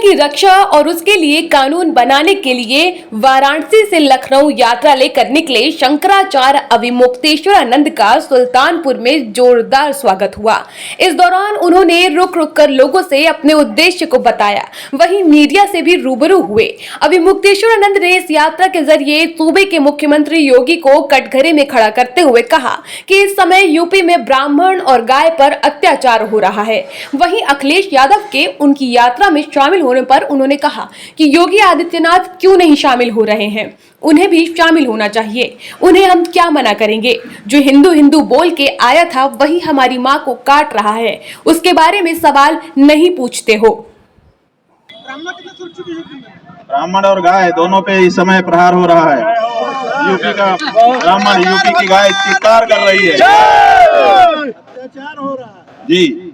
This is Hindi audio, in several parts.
की रक्षा और उसके लिए कानून बनाने के लिए वाराणसी से लखनऊ यात्रा लेकर निकले शंकराचार्य अविमुक्तेश्वरानंद का सुल्तानपुर में जोरदार स्वागत हुआ। इस दौरान उन्होंने रुक रुक कर लोगों से अपने उद्देश्य को बताया, वहीं मीडिया से भी रूबरू हुए। अविमुक्तेश्वरानंद ने इस यात्रा के जरिए सूबे के मुख्यमंत्री योगी को कटघरे में खड़ा करते हुए कहा कि इस समय यूपी में ब्राह्मण और गाय पर अत्याचार हो रहा है। वहीं अखिलेश यादव के उनकी यात्रा में शामिल होने पर उन्होंने कहा कि योगी आदित्यनाथ क्यों नहीं शामिल हो रहे हैं, उन्हें भी शामिल होना चाहिए। उन्हें हम क्या मना करेंगे? जो हिंदू हिंदू बोल के आया था वही हमारी माँ को काट रहा है, उसके बारे में सवाल नहीं पूछते हो। ब्राह्मण और गाय दोनों पे इस समय प्रहार हो रहा है। यूपी का ब्राह्मण, यूपी की गाय चित्कार कर रही है। अत्याचार हो रहा है जी,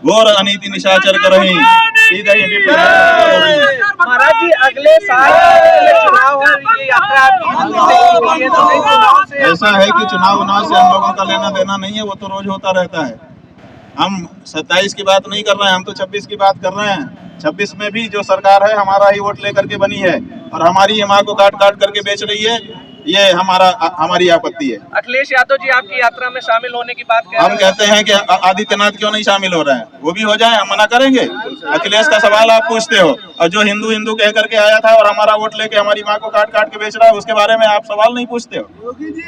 घोर अनीति निशाचर कर रही। महाराज जी, अगले साल चुनाव है, ये यात्रा ऐसा है कि चुनाव से हम लोगों का लेना देना नहीं है, वो तो रोज होता रहता है। हम 27 की बात नहीं कर रहे हैं, हम तो 26 की बात कर रहे हैं। 26 में भी जो सरकार है हमारा ही वोट लेकर के बनी है और हमारी ही माँ को काट काट करके बेच रही है। ये हमारी आपत्ति है। अखिलेश यादव जी आपकी यात्रा में शामिल होने की बात हम कहते हैं कि आदित्यनाथ क्यों नहीं शामिल हो रहे हैं, वो भी हो जाए, हम मना करेंगे। अखिलेश का सवाल आप पूछते हो और जो हिंदू हिंदू कह करके आया था और हमारा वोट लेके हमारी माँ को काट काट के बेच रहा है, उसके बारे में आप सवाल नहीं पूछते हो। योगी जी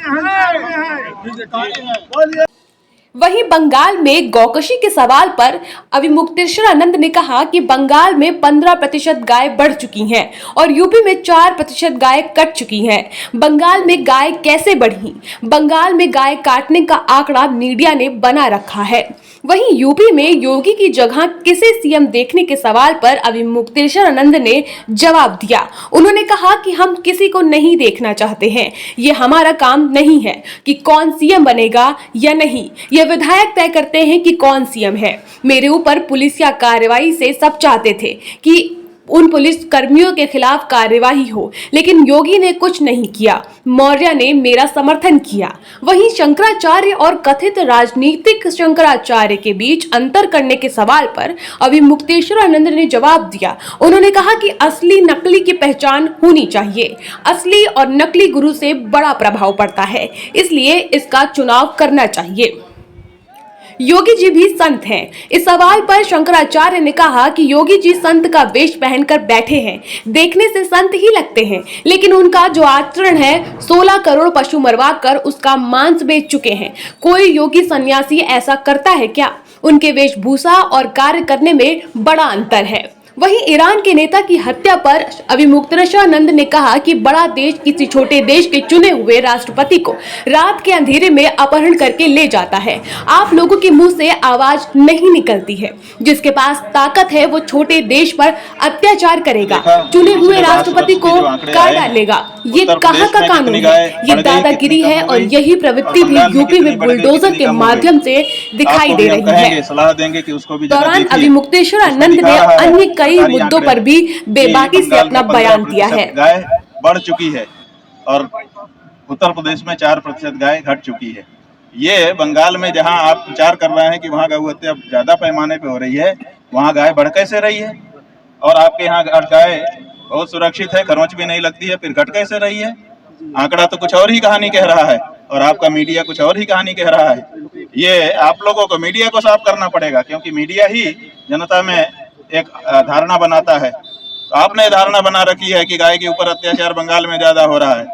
वहीं बंगाल में गौकशी के सवाल पर अविमुक्तेश्वरानंद ने कहा कि बंगाल में 15% गाय बढ़ चुकी हैं और यूपी में 4% गाय कट चुकी हैं। बंगाल में गाय कैसे बढ़ी? बंगाल में गाय काटने का आंकड़ा मीडिया ने बना रखा है। वहीं यूपी में योगी की जगह किसे सीएम देखने के सवाल पर अविमुक्तेश्वरानंद ने जवाब दिया। उन्होंने कहा कि हम किसी को नहीं देखना चाहते हैं, ये हमारा काम नहीं है कि कौन सीएम बनेगा या नहीं, ये विधायक तय करते हैं कि कौन सीएम है। मेरे ऊपर पुलिसिया कार्रवाई से सब चाहते थे कि उन पुलिस कर्मियों के खिलाफ कार्यवाही हो, लेकिन योगी ने कुछ नहीं किया। मौर्य ने मेरा समर्थन किया। वहीं शंकराचार्य और कथित राजनीतिक शंकराचार्य के बीच अंतर करने के सवाल पर अविमुक्तेश्वरानंद ने जवाब दिया। उन्होंने कहा कि असली नकली की पहचान होनी चाहिए। असली और नकली गुरु से बड़ा प्रभाव पड़ता है, इसलिए इसका चुनाव करना चाहिए। योगी जी भी संत हैं। इस सवाल पर शंकराचार्य ने कहा कि योगी जी संत का वेश पहनकर बैठे हैं, देखने से संत ही लगते हैं, लेकिन उनका जो आचरण है 16 करोड़ पशु मरवाकर उसका मांस बेच चुके हैं। कोई योगी सन्यासी ऐसा करता है क्या? उनके वेशभूषा और कार्य करने में बड़ा अंतर है। वहीं ईरान के नेता की हत्या पर अविमुक्तेश्वरानंद ने कहा कि बड़ा देश किसी छोटे देश के चुने हुए राष्ट्रपति को रात के अंधेरे में अपहरण करके ले जाता है। आप लोगों के मुंह से आवाज नहीं निकलती है। जिसके पास ताकत है वो छोटे देश पर अत्याचार करेगा, चुने हुए राष्ट्रपति को काट डालेगा। ये कहाँ का कानून है? ये दादागिरी है और यही प्रवृत्ति भी यूपी में बुलडोजर के माध्यम से दिखाई दे रही है। सलाह देंगे कि उसको भी दौरान अविमुक्तेश्वरानंद ने अन्य कई मुद्दों पर भी बेबाकी से अपना बयान दिया है। गाय बढ़ चुकी है और उत्तर प्रदेश में 4% गाय घट चुकी है। ये बंगाल में जहां आप विचार कर रहे हैं कि वहां गौ हत्या ज्यादा पैमाने पे हो रही है, वहां गाय बढ़ कैसे रही है? और आपके यहाँ गाय बहुत सुरक्षित है, खरोंच भी नहीं लगती है, फिर घट कैसे रही है? आंकड़ा तो कुछ और ही कहानी कह रहा है और आपका मीडिया कुछ और ही कहानी कह रहा है। ये आप लोगों को मीडिया को साफ करना पड़ेगा, क्योंकि मीडिया ही जनता में एक धारणा बनाता है। तो आपने धारणा बना रखी है कि गाय के ऊपर अत्याचार बंगाल में ज्यादा हो रहा है,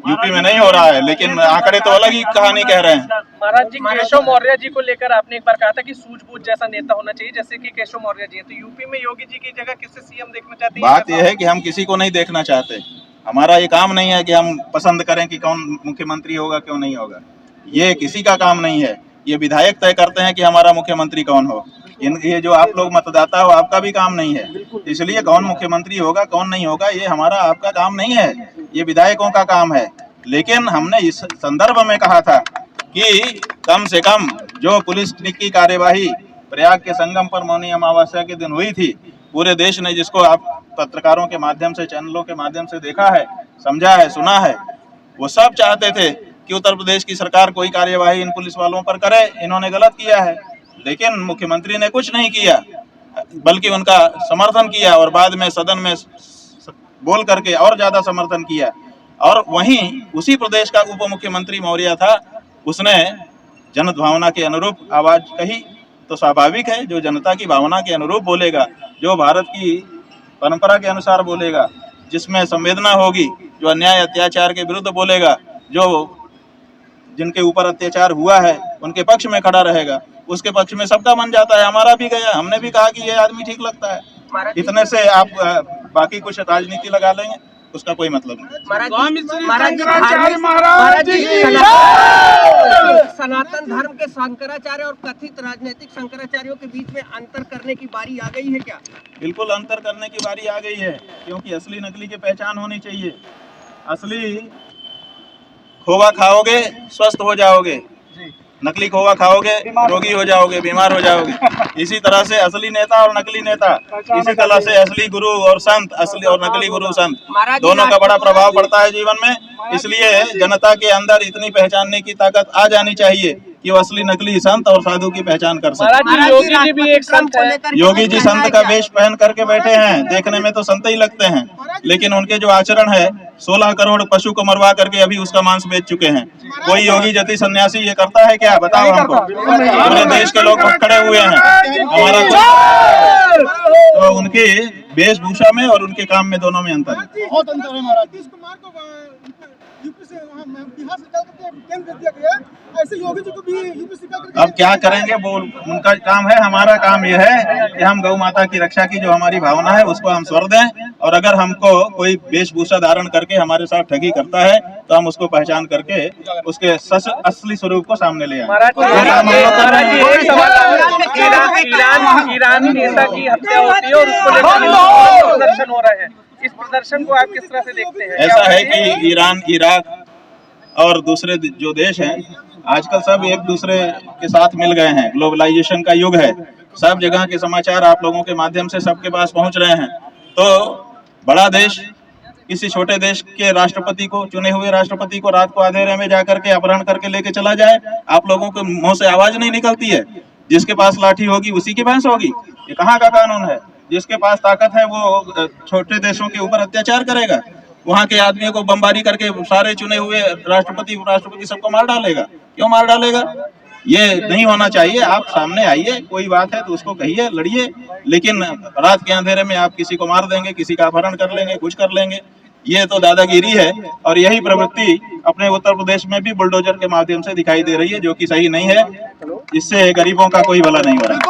यूपी में नहीं हो रहा है, लेकिन आंकड़े तो अलग ही कहानी कह रहे हैं। महाराज जी, केशव मौर्य जी को लेकर आपने एक बार कहा था कि सूझबूझ जैसा नेता होना चाहिए, जैसे कि केशव मौर्य जी है, तो यूपी में योगी जी की जगह किससे सीएम देखना चाहते हैं? बात यह है कि हम किसी को नहीं देखना चाहते। हमारा ये काम नहीं है कि हम पसंद करें कि कौन मुख्यमंत्री होगा क्यों नहीं होगा, ये किसी का काम नहीं है। ये विधायक तय करते हैं कि हमारा मुख्यमंत्री कौन हो। ये जो आप लोग मतदाता हो, आपका भी काम नहीं है। इसलिए कौन मुख्यमंत्री होगा कौन नहीं होगा ये हमारा आपका काम नहीं है, ये विधायकों का काम है। लेकिन हमने इस संदर्भ में कहा था कि कम से कम जो पुलिस की कार्यवाही प्रयाग के संगम पर मौनी अमावस्या के दिन हुई थी, पूरे देश ने जिसको आप पत्रकारों के माध्यम से, चैनलों के माध्यम से देखा है, समझा है, सुना है, वो सब चाहते थे कि उत्तर प्रदेश की सरकार कोई कार्यवाही इन पुलिस वालों पर करे। इन्होंने गलत किया है, लेकिन मुख्यमंत्री ने कुछ नहीं किया। बल्कि उनका समर्थन किया और बाद में सदन में बोल करके और ज्यादा समर्थन किया। और वहीं उसी प्रदेश का उप मुख्यमंत्री मौर्य था, उसने जन भावना के अनुरूप आवाज कही, तो स्वाभाविक है जो जनता की भावना के अनुरूप बोलेगा, जो भारत की परंपरा के अनुसार बोलेगा, जिसमें संवेदना होगी, जो अन्याय अत्याचार के विरुद्ध बोलेगा, जो जिनके ऊपर अत्याचार हुआ है उनके पक्ष में खड़ा रहेगा, उसके पक्ष में सबका मन जाता है। हमारा भी गया, हमने भी कहा कि ये आदमी ठीक लगता है। इतने से आप बाकी कुछ राजनीति लगा लेंगे, उसका कोई मतलब नहीं। सनातन धर्म के शंकराचार्य और कथित राजनीतिक शंकराचार्यों के बीच में अंतर करने की बारी आ गई है क्या? बिल्कुल अंतर करने की बारी आ गई है, क्योंकि असली नकली की पहचान होनी चाहिए। असली खोवा खाओगे स्वस्थ हो जाओगे, नकली खोवा खाओगे रोगी हो जाओगे, बीमार हो जाओगे। इसी तरह से असली नेता और नकली नेता, इसी तरह से असली गुरु और संत, असली और नकली गुरु संत, दोनों का बड़ा प्रभाव पड़ता है जीवन में। इसलिए जनता के अंदर इतनी पहचानने की ताकत आ जानी चाहिए कि वो असली नकली संत और साधु की पहचान कर सके। योगी जी भी एक संत है। योगी जी संत का वेश पहन करके बैठे हैं, देखने में तो संत ही लगते हैं, लेकिन उनके जो आचरण है, 16 करोड़ पशु को मरवा करके अभी उसका मांस बेच चुके हैं। कोई योगी जति सन्यासी ये करता है क्या? बताओ हमको। पूरे देश के लोग खड़े हुए हैं, हमारा तो उनके वेशभूषा में और उनके काम में, दोनों में अंतर है। बहुत अंतर है महाराज। नीतीश कुमार को यूपी से बिहार से निकाल करके केंद्र दिया गया, ऐसे योगी जी को भी यूपी से निकाल करके। अब क्या करेंगे, वो उनका काम है। हमारा काम यह है कि हम गौ माता की रक्षा की जो हमारी भावना है उसको हम स्वर दें, और अगर हमको कोई वेशभूषा धारण करके हमारे साथ ठगी करता है तो हम उसको पहचान करके उसके असली स्वरूप को सामने ले आए। ईरानी नेता की हत्या होती है और उसको लेकर प्रदर्शन हो रहा है, इस प्रदर्शन को आप किस तरह से देखते हैं? ऐसा है कि ईरान, इराक और दूसरे जो देश हैं, आजकल सब एक दूसरे के साथ मिल गए हैं। ग्लोबलाइजेशन का युग है, सब जगह के समाचार आप लोगों के माध्यम से सबके पास पहुंच रहे हैं। तो बड़ा देश किसी छोटे देश के राष्ट्रपति को, चुने हुए राष्ट्रपति को रात को अंधेरे में जाकर के अपहरण करके लेके चला जाए, आप लोगों के मुंह से आवाज नहीं निकलती है। जिसके पास लाठी होगी उसी की भैंस होगी। ये कहाँ का कानून है? जिसके पास ताकत है वो छोटे देशों के ऊपर अत्याचार करेगा, वहाँ के आदमियों को बमबारी करके सारे चुने हुए राष्ट्रपति सबको मार डालेगा। क्यों मार डालेगा? ये नहीं होना चाहिए। आप सामने आइए, कोई बात है तो उसको कहिए, लड़िए, लेकिन रात के अंधेरे में आप किसी को मार देंगे, किसी का अपहरण कर लेंगे, कुछ कर लेंगे, ये तो दादागिरी है। और यही प्रवृत्ति अपने उत्तर प्रदेश में भी बुलडोजर के माध्यम से दिखाई दे रही है, जो कि सही नहीं है। इससे गरीबों का कोई भला नहीं हो रहा है।